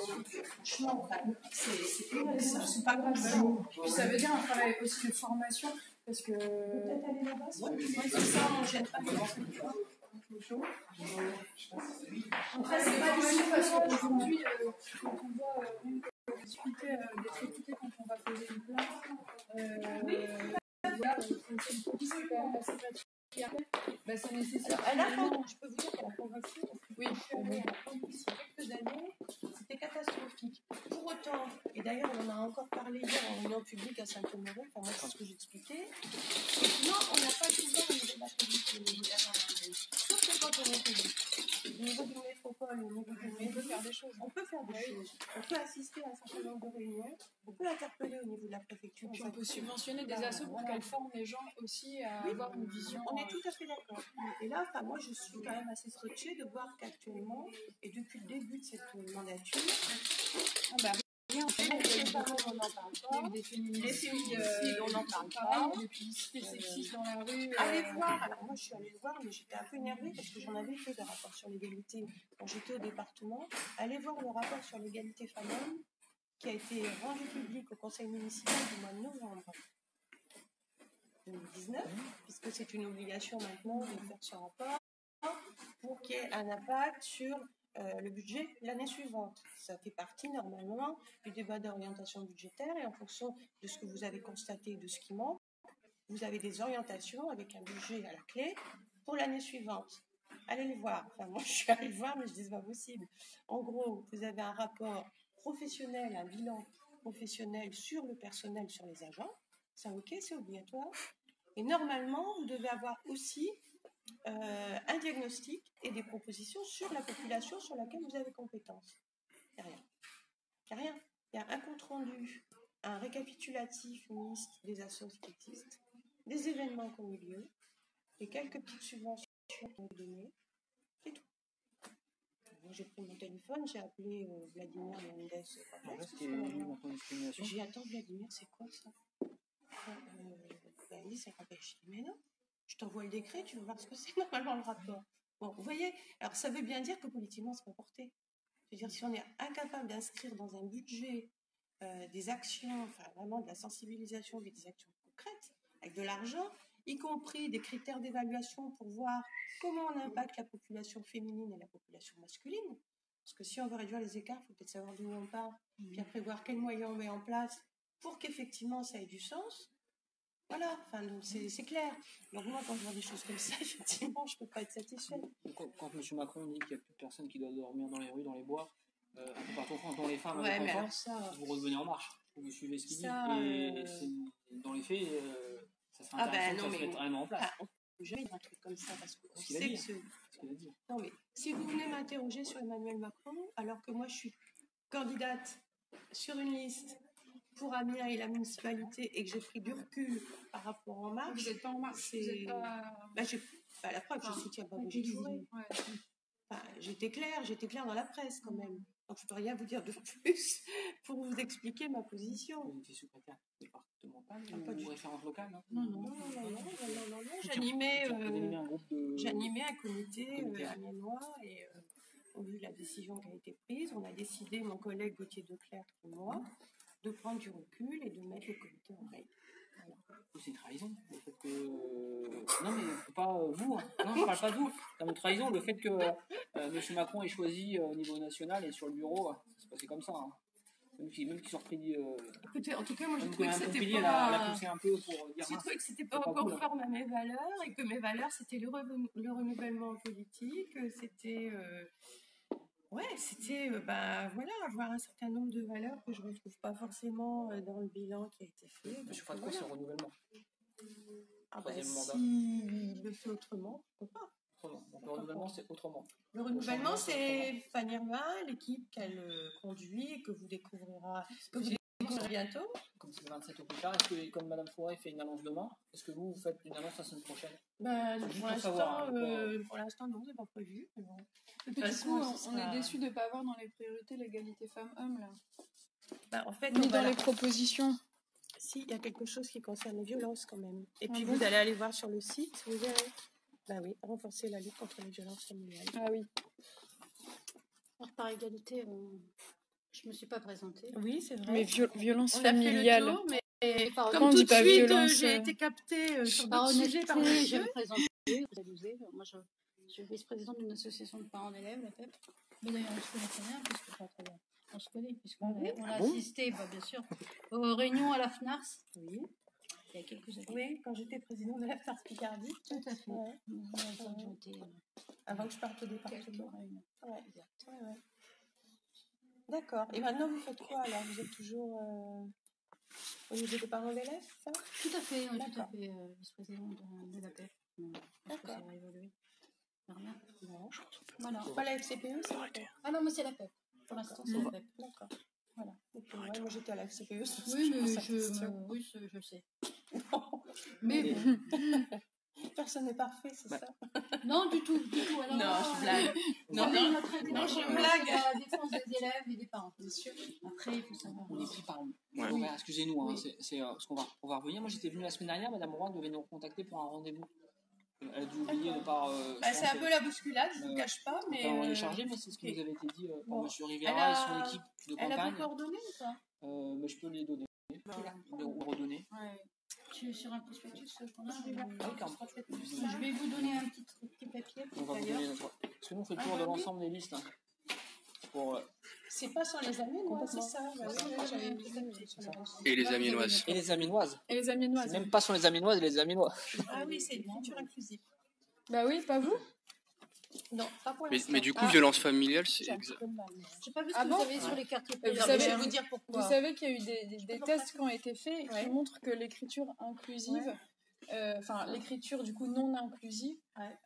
franchement, c'est pas comme ça. Puis ça veut dire un travail aussi de formation. Parce que. Peut-être aller là-bas, c'est ça, on ne gêne pas les gens. Après, c'est pas du tout parce qu'aujourd'hui, quand on voit discuter d'être écouté quand on va poser une plainte, voilà, c'est quand même assez patriarcal. C'est nécessaire. Je peux vous dire que la convention, oui, ici quelques années, c'était catastrophique. Pour autant, et d'ailleurs on en a encore parlé hier en réunion publique à Saint-Honoré, enfin moi c'est ce que j'expliquais, non, on n'a pas de pouvoir au niveau de la politique, au niveau de la gendarmerie. des choses. On peut faire des choses. On peut assister à un certain nombre de réunions. On peut interpeller au niveau de la préfecture. Puis on peut subventionner des assos pour qu'elles forment les gens aussi à avoir une vision. On est tout à fait d'accord. Et là, moi, je suis quand même assez scotchée de voir qu'actuellement, et depuis le début de cette mandature, rien, les femmes, on n'en parle pas. Des féminicides, les féminicides, on n'en parle pas. Des publicités sexistes dans la rue. Allez voir. Alors moi, je suis allée le voir, mais j'étais un peu énervée parce que j'en avais fait des rapports sur l'égalité quand j'étais au département. Allez voir le rapport sur l'égalité femmes-hommes qui a été rendu public au conseil municipal du mois de novembre 2019, puisque c'est une obligation maintenant de faire ce rapport pour qu'il y ait un impact sur le budget l'année suivante. Ça fait partie normalement du débat d'orientation budgétaire et en fonction de ce que vous avez constaté et de ce qui manque, vous avez des orientations avec un budget à la clé pour l'année suivante. Allez le voir. Enfin, moi, je suis allée le voir, mais je dis c'est pas possible. En gros, vous avez un rapport professionnel, un bilan professionnel sur le personnel, sur les agents. Ça, ok, c'est obligatoire. Et normalement, vous devez avoir aussi un diagnostic et des propositions sur la population sur laquelle vous avez compétence. Il n'y a rien. Il n'y a rien. Il y a un compte rendu, un récapitulatif, une liste des associations qui existent, des événements qui ont eu lieu, et quelques petites subventions qui ont été données, c'est tout. J'ai pris mon téléphone, j'ai appelé Vladimir Mendes. J'ai dit, attends, Vladimir, c'est quoi ça? Il dit, c'est un rappel. Je dis, mais non, je t'envoie le décret, tu veux voir ce que c'est normalement le rapport. Bon, vous voyez, alors ça veut bien dire que politiquement, c'est pas porté. C'est-à-dire, si on est incapable d'inscrire dans un budget des actions, enfin vraiment de la sensibilisation, des actions concrètes, avec de l'argent, y compris des critères d'évaluation pour voir comment on impacte la population féminine et la population masculine. Parce que si on veut réduire les écarts, il faut peut-être savoir d'où on part, puis après voir quels moyens on met en place pour qu'effectivement ça ait du sens. Voilà, enfin, donc c'est clair. Donc moi, quand je vois des choses comme ça, effectivement, je ne peux pas être satisfaite. Quand M. Macron dit qu'il n'y a plus de personnes qui doivent dormir dans les rues, dans les bois, un peu partout en France, dont les femmes avec enfants, vous revenez en marche. Vous suivez ce qu'il dit. Et dans les faits, ça serait intéressant que ça se mette réellement en place. On ne peut jamais dire un truc comme ça parce qu'on sait que Non, mais si vous venez m'interroger sur Emmanuel Macron, alors que moi je suis candidate sur une liste pour Amiens et la municipalité et que j'ai pris du recul par rapport En Marche. Vous n'êtes pas En Marche, vous n'êtes pas... la preuve, je soutiens pas Brigitte Fourré. J'étais claire dans la presse quand même. Donc je ne peux rien vous dire de plus pour vous expliquer ma position. Vous étiez secrétaire départementale ou référente locale, non. J'animais un comité amiénois et au vu de la décision qui a été prise, on a décidé, mon collègue Gauthier Declercq et moi, de prendre du recul et de mettre le comité en règle. C'est une trahison. Le fait que... Non, mais pas vous. Hein. Non, je ne parle pas de vous. C'est une trahison. Le fait que M. Macron ait choisi au niveau national et sur le bureau, ça s'est passé comme ça. Hein. Même qu'ils sont repris. Écoutez, en tout cas, moi, j'ai trouvé que c'était pas... J'ai trouvé que c'était pas conforme à mes valeurs et que mes valeurs, c'était le renouvellement politique, c'était... c'était avoir un certain nombre de valeurs que je ne retrouve pas forcément dans le bilan qui a été fait. M. Fatko, c'est le renouvellement. S'il le fait autrement, pourquoi pas. Donc le renouvellement, c'est autrement. Le renouvellement, c'est Fanny Irma, l'équipe qu'elle conduit et que vous découvrirez bientôt. Comme c'est le 27 au plus tard, est-ce que, comme Mme Fourré fait une annonce demain, est-ce que vous faites une annonce la semaine prochaine? Pour l'instant, non, c'est pas prévu. Mais bon. De toute façon, on est déçus de ne pas avoir dans les priorités l'égalité femmes-hommes, là. En fait, on est dans les propositions. Si, il y a quelque chose qui concerne les violences quand même. Et puis vous allez aller voir sur le site, vous verrez. Renforcer la lutte contre les violences familiales. Ah oui. Alors, par égalité, je ne me suis pas présentée. Oui, c'est vrai. Mais violence familiale. Mais comme tout de suite, j'ai été captée sur d'autres sujets par je vais me présenter. Moi, je suis vice-présidente d'une association de parents d'élèves, la PEP. Mais d'ailleurs, on se connaît très bien, puisque pas très bien. On se connaît, puisqu'on a assisté, bien sûr, aux réunions à la FNARS. Oui. Il y a quelques années. Oui, quand j'étais présidente de la FNARS Picardie. Tout à fait. Avant que je parte au département. Exact. D'accord. Et maintenant, vous faites quoi alors? Vous êtes toujours au niveau des parents d'élèves, ça? Tout à fait, vice-présidente de la PEP. D'accord. Ça va évoluer. Rien. Non. Voilà. Pas la FCPE, c'est la PEP. Ah non, mais c'est la PEP. Pour l'instant, c'est la PEP. D'accord. Voilà. Ouais, moi, j'étais à la FCPE. Oui, mais je sais. Mais personne n'est parfait, c'est ça? Non, du tout. Alors, non, je blague. Non, je blague. La défense des élèves et des parents, bien sûr. Après, il faut savoir. On est pris par... Ouais. Excusez-nous, hein, c'est ce qu'on va revenir. Moi, j'étais venue la semaine dernière, Madame Roy devait nous recontacter pour un rendez-vous. Elle a dû oublier de part... c'est un peu la bousculade, je ne vous cache pas, mais... On est chargé, mais c'est ce qui nous avait été dit par M. Rivera et son équipe de campagne. Elle a vos coordonnées ou pas? Mais je peux les donner, ou redonner. Ouais. Tu es sur un prospectus qu'on a. Je vais vous donner un petit papier. On va vous donner notre... Parce que nous, on fait le tour de l'ensemble des listes. C'est pas sur les Amiénois, c'est ça. Et les Amiénoises. Et les Amiénoises. C'est même pas sur les Amiénoises et les Amiénois. Ah oui, c'est l'écriture inclusive. Bah oui, pas vous? Non, pas pour l'instant. Mais du coup, violence familiale, c'est exact. J'ai pas vu ce que vous avez sur les quartiers. Vous savez, je vais vous dire pourquoi. Vous savez qu'il y a eu des tests qui ont été faits qui montrent que l'écriture inclusive, l'écriture du coup non inclusive,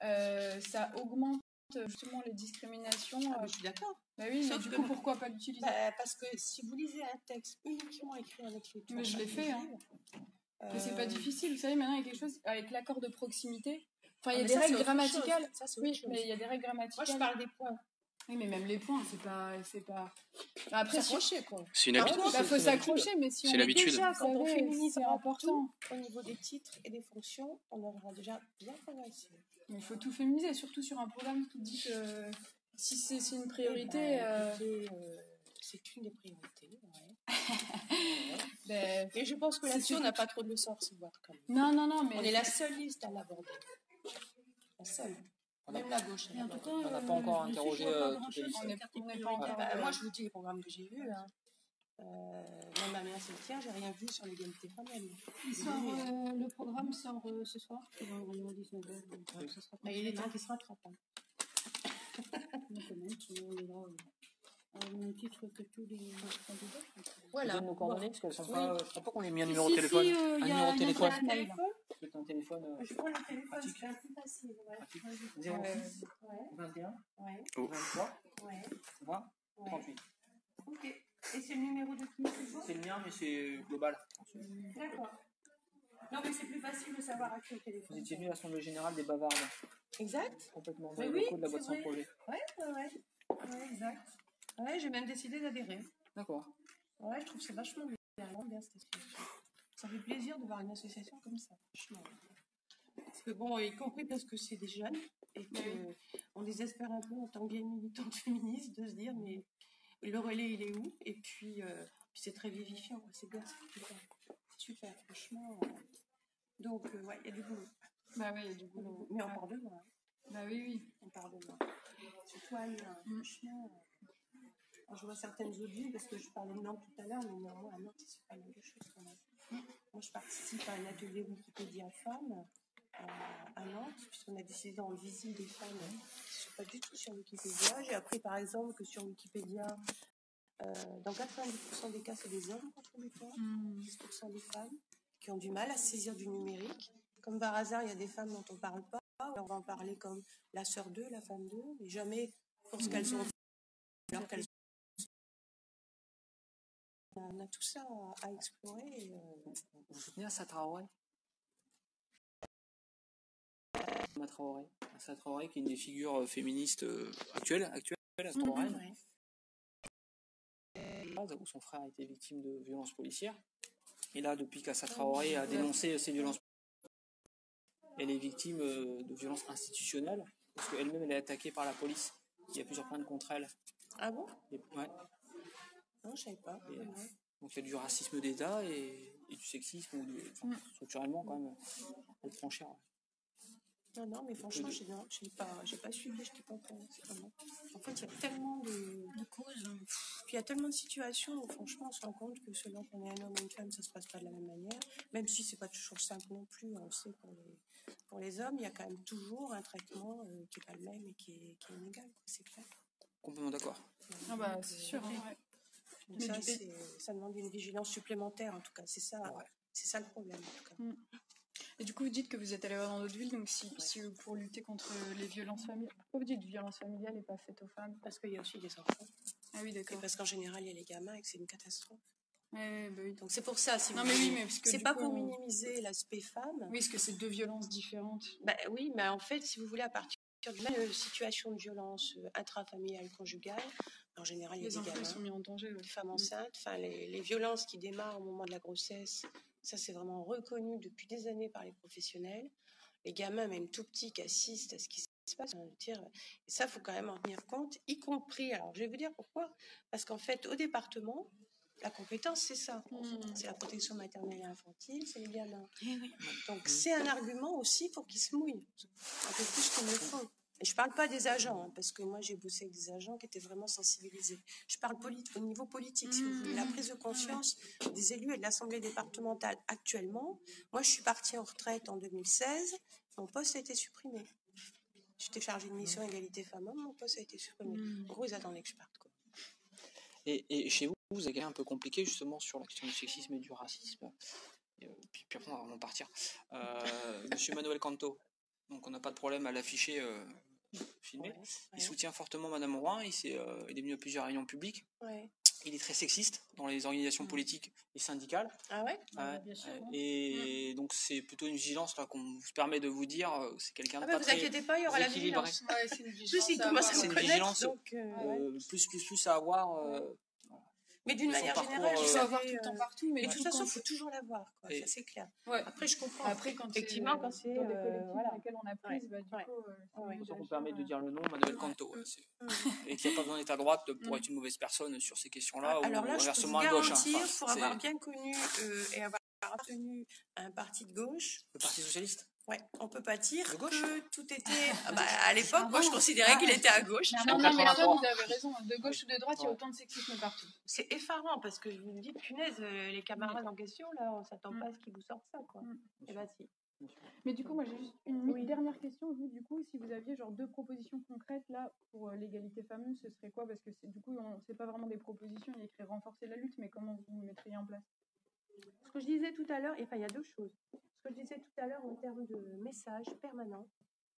ça augmente justement les discriminations. Je suis d'accord. Bah oui, mais du coup, pourquoi pas l'utiliser? Parce que si vous lisez un texte uniquement écrit en écriture, mais je l'ai fait. Mais c'est pas difficile. Vous savez, maintenant, il y a quelque chose avec l'accord de proximité. Enfin, il y a des règles grammaticales. Oui, mais il y a des règles grammaticales. Moi, je parle des points. Oui, mais même les points, c'est pas. Après, s'accrocher, quoi. C'est une habitude. Il faut s'accrocher, mais si on est déjà, quand on féminise, c'est important. Au niveau des titres et des fonctions, on aura déjà bien progressé. Mais il faut tout féminiser, surtout sur un programme qui dit que si c'est une priorité. C'est une des priorités, Et je pense que là-dessus, on n'a pas trop de leçons à recevoir, quand même. Non, mais. On est la seule liste à l'aborder. La seule. Même la gauche. En tout cas, on n'a pas encore interrogé toutes les listes. On n'est pas encore. Moi, je vous dis les programmes que j'ai vus. Même à Méa-Cimetière, j'ai rien vu sur l'égalité femmes-hommes. Le programme sort ce soir, à 19h. Il est temps qu'il se rattrape. Au même titre que tous les candidats. Voilà. Vous donne nos coordonnées, parce qu'elles sont pas... Je crois pas qu'on ait mis un numéro de téléphone. Un numéro de téléphone. C'est un téléphone... Je prends le téléphone, c'est un peu facile. 06 21 23 20 38. Ok. Et c'est le numéro de qui? C'est le mien, mais c'est global. D'accord. Non, mais c'est plus facile de savoir à qui le téléphone. Vous étiez venu à l'Assemblée Générale des Bavardes. Exact. Complètement dans le locaux de la boîte sans projet. Ouais, exact. Ouais, j'ai même décidé d'adhérer. D'accord. Ouais, je trouve que c'est vachement bien cette association. Ça fait plaisir de voir une association comme ça, franchement. Parce que bon, y compris parce que c'est des jeunes et qu'on les espère un peu en tant que militantes féministes de se dire mais le relais il est où? Et puis c'est très vivifiant, quoi. C'est bien, c'est super, franchement. Donc il y a du boulot. Bah oui, il y a du boulot. Mais on part de loin. Bah oui. On part de loin. Surtout à Lyon, franchement. Je vois certaines autres villes, parce que je parlais de Nantes tout à l'heure, mais néanmoins à Nantes, c'est pas la même chose quand même. Moi, je participe à un atelier Wikipédia femmes à Nantes, puisqu'on a décidé de rendre visible des femmes qui ne sont pas du tout sur Wikipédia. J'ai appris par exemple que sur Wikipédia, dans 90% des cas, c'est des hommes contre les femmes, 10% des femmes qui ont du mal à se saisir du numérique. Comme par hasard, il y a des femmes dont on ne parle pas. On va en parler comme la sœur d'eux, la femme d'eux, mais jamais pour ce qu'elles ont fait, alors qu'elles on a tout ça à explorer. Vous soutenez Assa Traoré? Assa Traoré, qui est une des figures féministes actuelles, Assa Traoré, où son frère a été victime de violences policières. Et là, depuis qu'Assa Traoré a dénoncé ces violences, elle est victime de violences institutionnelles, parce qu'elle-même, elle est attaquée par la police. Il y a plusieurs plaintes contre elle. Ah bon? Ouais. Non, je ne savais pas. Donc il y a du racisme d'État et du sexisme, structurellement quand même, elle prend cher. Non, mais franchement, j'ai pas suivi, je n'étais pas au courant, vraiment. En fait, il y a tellement de causes, puis il y a tellement de situations où franchement, on se rend compte que selon qu'on est un homme ou une femme, ça ne se passe pas de la même manière, même si c'est pas toujours simple non plus, on le sait pour les hommes, il y a quand même toujours un traitement qui n'est pas le même et qui est inégal, c'est clair. Complètement d'accord. Ah bah, c'est sûr. Donc ça demande une vigilance supplémentaire, en tout cas. C'est ça le problème, en tout cas. Et du coup, vous dites que vous êtes allé voir dans d'autres villes, donc si pour lutter contre les violences familiales, pourquoi vous dites violences familiales et pas faites aux femmes? Parce qu'il y a aussi des enfants. Ah oui, d'accord. Et parce qu'en général, il y a les gamins et que c'est une catastrophe. Ouais, bah oui. Donc c'est pour ça. Si non, mais oui, mais parce que c'est pas pour minimiser l'aspect femme. Oui, parce que c'est deux violences différentes. Bah, oui, mais en fait, si vous voulez, à partir de même situation de violence intrafamiliale, conjugale, en général, il y a les enfants gamins, sont mis en danger. Les femmes enceintes, enfin les violences qui démarrent au moment de la grossesse, ça c'est vraiment reconnu depuis des années par les professionnels. Les gamins, même tout petits, qui assistent à ce qui se passe, et ça, il faut quand même en tenir compte, y compris. Alors, je vais vous dire pourquoi. Parce qu'en fait, au département, la compétence, c'est ça. C'est la protection maternelle et infantile, c'est les gamins. Donc, c'est un argument aussi pour qu'ils se mouillent, un peu plus qu'ils le font. Et je ne parle pas des agents, parce que moi, j'ai bossé avec des agents qui étaient vraiment sensibilisés. Je parle au niveau politique, si vous voulez. La prise de conscience des élus et de l'Assemblée départementale actuellement. Moi, je suis partie en retraite en 2016. Mon poste a été supprimé. J'étais chargée de mission égalité femmes-hommes, mon poste a été supprimé. En gros, ils attendaient que je parte, quoi. Et chez vous, vous avez un peu compliqué justement sur la question du sexisme et du racisme. Puis après, on va vraiment partir. Monsieur Manuel Canto, donc on n'a pas de problème à l'afficher filmé. Il soutient fortement Madame Roy. Il est venu à plusieurs réunions publiques. Il est très sexiste dans les organisations politiques et syndicales. Ah ouais, bien sûr. Et donc c'est plutôt une vigilance là qu'on se permet de vous dire. C'est quelqu'un de pas vous très inquiétez pas, il y aura la vigilance. Ouais, c'est une vigilance. C'est une vigilance plus à avoir. Mais d'une manière générale, il faut avoir tout le temps partout. Mais de toute façon, il faut toujours l'avoir, ça c'est clair. Ouais. Après, je comprends. Après, effectivement, quand c'est dans des collectifs dans lesquels on a prise, du coup, ça vous permet de dire le nom, Manuel Canto. Et qu'il n'y a pas besoin d'être à droite pour être une mauvaise personne sur ces questions-là. Alors là, je peux vous garantir, pour avoir bien connu et avoir appartenu à un parti de gauche. Le Parti socialiste. Ouais, on peut pas dire que tout était. À l'époque, moi, je considérais qu'il était à gauche. Non, mais là, vous avez raison. De gauche ou de droite, il y a autant de sexisme partout. C'est effarant parce que je vous dis, punaise, les camarades en question, là, on s'attend pas à ce qu'ils vous sortent ça, quoi. Et bah si. Mais du coup, moi, j'ai juste une dernière question. Vous, du coup, si vous aviez genre 2 propositions concrètes là pour l'égalité femmes, ce serait quoi? Parce que du coup, c'est pas vraiment des propositions. Il y a écrit renforcer la lutte, mais comment vous mettriez en place? Ce que je disais tout à l'heure, il y a 2 choses. Ce que je disais tout à l'heure en termes de messages permanents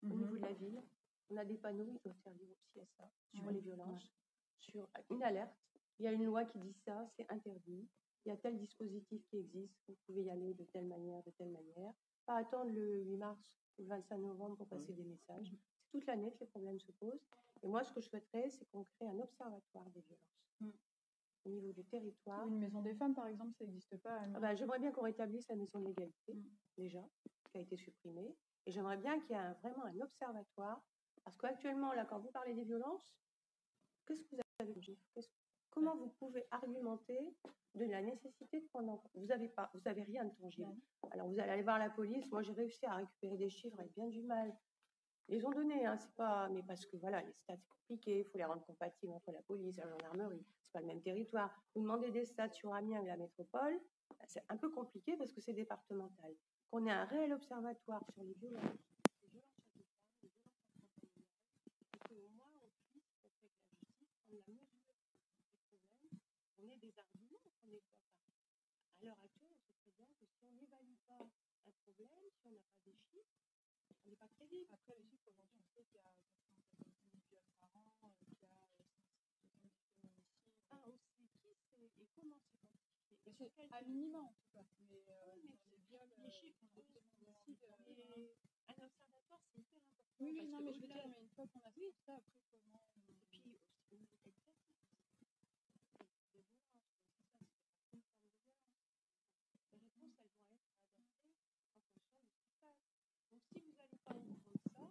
au niveau de la ville, on a des panneaux, ils doivent servir aussi à ça, sur les violences, sur une alerte. Il y a une loi qui dit ça, c'est interdit. Il y a tel dispositif qui existe, vous pouvez y aller de telle manière, de telle manière. Pas attendre le 8 mars ou le 25 novembre pour passer des messages. C'est toute l'année que les problèmes se posent. Et moi, ce que je souhaiterais, c'est qu'on crée un observatoire des violences. Au niveau du territoire. Une maison des femmes, par exemple, ça n'existe pas. J'aimerais bien qu'on rétablisse la maison de l'égalité, déjà, qui a été supprimée. Et j'aimerais bien qu'il y ait vraiment un observatoire. Parce qu'actuellement, là, quand vous parlez des violences, qu'est-ce que vous avez vu? Comment vous pouvez argumenter de la nécessité de prendre en compte? Vous avez rien de tangible. Alors, vous allez aller voir la police. Moi, j'ai réussi à récupérer des chiffres avec bien du mal. Ils les ont donnés, c'est pas. Mais parce que voilà, les stats, c'est compliqué. Il faut les rendre compatibles entre la police et la gendarmerie. Pas le même territoire. Vous demandez des stats sur Amiens et la métropole, c'est un peu compliqué parce que c'est départemental. Qu'on ait un réel observatoire sur les violences, et qu'au moins on puisse, auprès de la justice, prendre la mesure des problèmes, on ait des arguments qu'on n'est pas. À l'heure actuelle, on sait très bien que si on n'évalue pas un problème, si on n'a pas des chiffres, on n'est pas crédible. Après, les chiffres aujourd'hui, on sait qu'il y a 94 000 viols par an, qu'il y a et comment c'est quantifié? À minima en tout cas. Mais les viols, les chiffres, un observatoire, c'est hyper important. Oui, non, mais je veux dire, mais une fois qu'on a fait ça, après comment. Et puis, les réponses, elles vont être adaptées en fonction de ce qui se passe. Donc, si vous n'allez pas comprendre ça,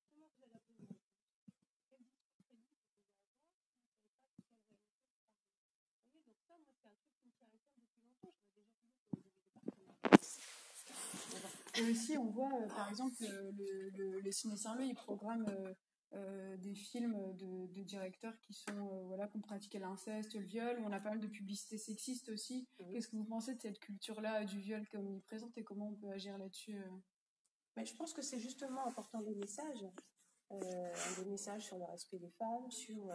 comment vous allez apprendre une réponse? Quel discours crédible vous pouvez avoir si vous ne savez pas de quelle réalité vous parlez? Vous voyez, donc ça, moi, c'est un truc qui me tient à cœur depuis longtemps. Je vois déjà plus que vous avez des partenaires. Et aussi, on voit, par exemple, le Ciné Saint-Leu, il programme des films de directeurs qui ont pratiqué l'inceste, le viol, où on a pas mal de publicité sexiste aussi. Qu'est-ce que vous pensez de cette culture-là du viol comme il présente et comment on peut agir là-dessus? Mais je pense que c'est justement important des messages. Des messages sur le respect des femmes, sur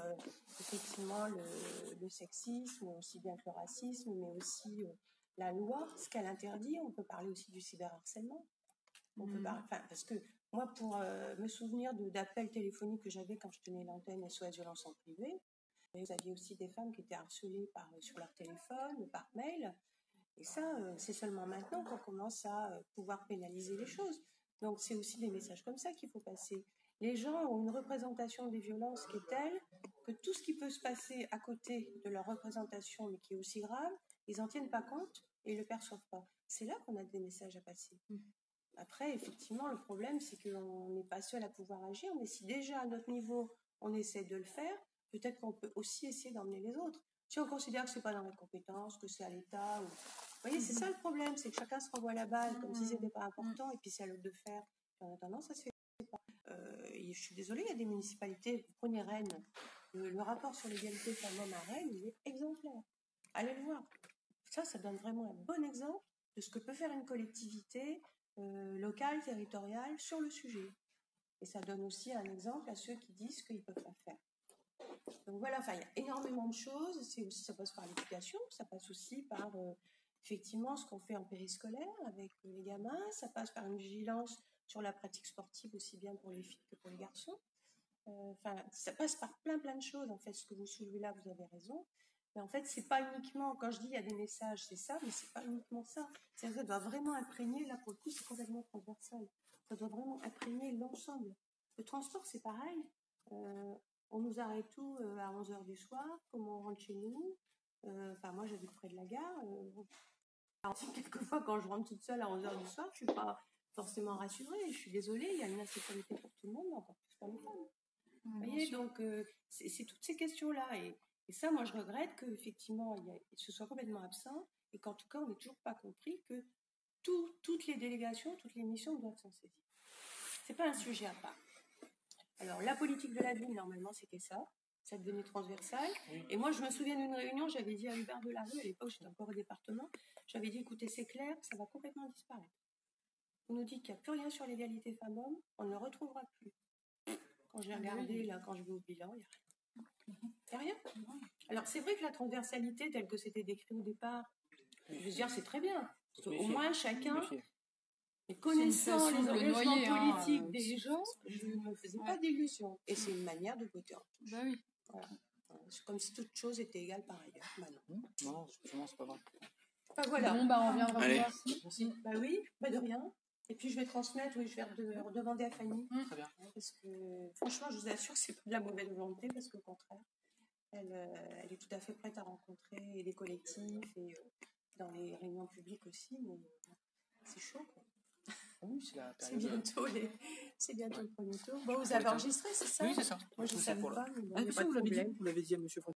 effectivement le sexisme, aussi bien que le racisme, mais aussi la loi, ce qu'elle interdit. On peut parler aussi du cyberharcèlement. On peut parler, parce que moi, pour me souvenir d'appels téléphoniques que j'avais quand je tenais l'antenne SOS Violence en privé, Vous aviez aussi des femmes qui étaient harcelées sur leur téléphone, par mail. Et ça, c'est seulement maintenant qu'on commence à pouvoir pénaliser les choses. Donc, c'est aussi des messages comme ça qu'il faut passer. Les gens ont une représentation des violences qui est telle que tout ce qui peut se passer à côté de leur représentation, mais qui est aussi grave, ils n'en tiennent pas compte et ne le perçoivent pas. C'est là qu'on a des messages à passer. Après, effectivement, le problème, c'est qu'on n'est pas seul à pouvoir agir, mais si déjà à notre niveau, on essaie de le faire, peut-être qu'on peut aussi essayer d'emmener les autres. Si on considère que ce n'est pas dans les compétences, que c'est à l'État, vous voyez, c'est ça le problème, c'est que chacun se renvoie la balle comme si ce n'était pas important, et puis c'est à l'autre de faire. En attendant, ça se fait pas. Je suis désolée, il y a des municipalités, vous prenez Rennes, le rapport sur l'égalité femmes-hommes à Rennes, il est exemplaire. Allez le voir. Ça donne vraiment un bon exemple de ce que peut faire une collectivité locale, territoriale, sur le sujet. Et ça donne aussi un exemple à ceux qui disent qu'ils ne peuvent pas faire. Donc voilà, il y a énormément de choses. Ça passe par l'éducation, ça passe aussi par effectivement ce qu'on fait en périscolaire avec les gamins, ça passe par une vigilance sur la pratique sportive aussi bien pour les filles que pour les garçons. Ça passe par plein de choses. En fait, ce que vous soulevez là, vous avez raison. Mais en fait, c'est pas uniquement, quand je dis il y a des messages, c'est ça, mais c'est pas uniquement ça. Ça doit vraiment imprégner, là pour le coup, c'est complètement transversal. Ça doit vraiment imprégner l'ensemble. Le transport, c'est pareil. On nous arrête tout à 11h du soir, comment on rentre chez nous. Moi, j'habite près de la gare. Quelquefois, quand je rentre toute seule à 11h du soir, je suis pas forcément rassurée. Je suis désolée, il y a une insécurité pour tout le monde, mais encore plus pour les femmes. Vous voyez, donc c'est toutes ces questions-là. Et ça, moi, je regrette qu'effectivement, ce soit complètement absent et qu'en tout cas, on n'ait toujours pas compris que toutes les délégations, toutes les missions doivent s'en saisir. C'est pas un sujet à part. Alors, la politique de la ville, normalement, c'était ça. Ça devenait transversal. Et moi, je me souviens d'une réunion, j'avais dit à Hubert Delarue, à l'époque, j'étais encore au département, j'avais dit, écoutez, c'est clair, ça va complètement disparaître. On nous dit qu'il n'y a plus rien sur l'égalité femmes-hommes, on ne le retrouvera plus. Quand j'ai regardé, là, quand je vais au bilan, il n'y a rien. Il n'y a rien. Alors, c'est vrai que la transversalité, telle que c'était décrit au départ, je veux dire, c'est très bien. Au moins, chacun, connaissant les engagements politiques des gens, je ne me faisais pas d'illusions. Et c'est une manière de voter en touche. Bah oui. Voilà. C'est comme si toute chose était égale par ailleurs. Bah non. Non, c'est pas vrai. Voilà. Bon, on reviendra voir. Merci. Bah oui, de rien. Et puis je vais transmettre, je vais redemander à Fanny. Très bien. Parce que franchement, je vous assure que c'est pas de la mauvaise volonté, parce qu'au contraire, elle est tout à fait prête à rencontrer les collectifs et dans les réunions publiques aussi, mais c'est chaud, quoi. Oui, c'est bientôt le premier tour. Bon, vous avez enregistré, c'est ça? Oui, c'est ça. Moi, je ne savais pas. Vous l'avez dit à M.